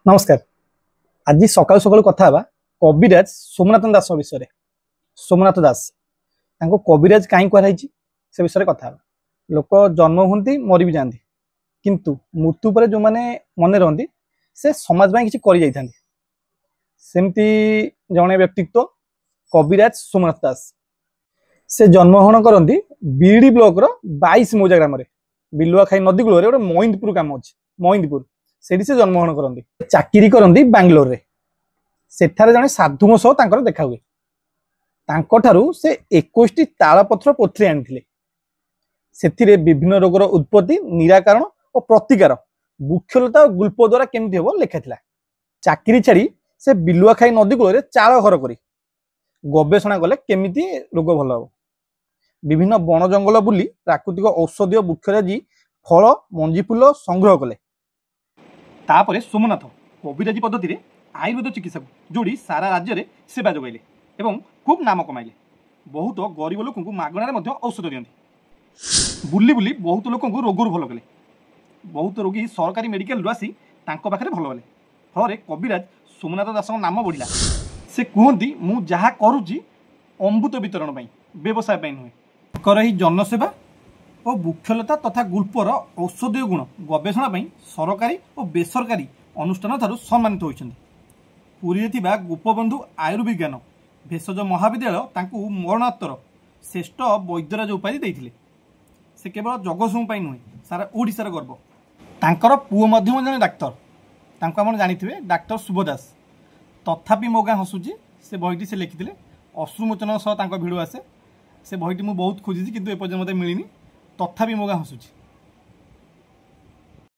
नमस्कार। आज सकाल सकाल कथा हवा कविराज सोमनाथ दास विषय। सोमनाथ दास तांको कविराज कहीं कहलाई से विषय कथा हवा। लोक जन्म होती मरी भी जाती किंतु मृत्यु पर जो मैंने मन रही से समाज में किसी कर सेमती जड़े व्यक्तित्व कविराज सोमनाथ दास। से जन्मग्रहण करती बीड़ी ब्लॉक 22 मौजा ग्राम बिलुआखाई नदी कूल गोटे मोइंदपुर ग्राम अच्छे मोइंदपुर से जन्मग्रहण करती चाकरी करती बांग्लोर रे। सेठारे जड़े साधु सह देखा हुए से 21टी तालपत्र पोथी आनी से विभिन्न रोगर उत्पत्ति निराकरण और प्रतिकार वृक्षलता और गुल्प द्वारा केमती हम लिखाला। चाकरी छाड़ी से बिलुआखाई नदी कूल चाल घर कर गवेषणा कले केमिति रोग भल हम। विभिन्न बण जंगल बुली प्राकृतिक औषधीय वृक्षराजी फल मंजी फूल संग्रह कले। तापर सोमनाथ कविराजी पद्धति आयुर्वेद चिकित्सा जोड़ी सारा राज्य में सेवा जोगाइले एवं खूब नाम कमाइले। बहुत गरीब लोक मागणार औषध दियंती। बुली बुली बहुत लोक रोगरू भल कले। बहुत रोगी सरकारी मेडिकल आसी पाखे भल हेले। फल कविराज सोमनाथ दास नाम बढ़ला। से कहती मु जहा करुच्ची अमृत वितरण व्यवसाय नुहे जनसेवा और वृक्षलता तथा गुल्पर औषधीय गुण गवेषणा सरकारी और बेसरकारी अनुष्ठान ठारू सम्मानित होइछन्ति। पुरी गोपबंधु आयुर्विज्ञान भेषज महाविद्यालय मरणोत्तर श्रेष्ठ वैद्यराज उपाधि देइथिले। से केवल जगतसिंह नुहे सारा ओडिशार गर्व। तांकर पुओ मध्यम जने डाक्तर आप जानिथिबे डाक्टर शुभदास। तथापि मो गाँ हसुची से बहीटी से लिखिथिले अश्रुमोचन सह भिड़ आसे। से बहीटी मु बहुत खोजी किंतु एपर्यंत मते मिलिनी। तथापि मो गाँ हसुची।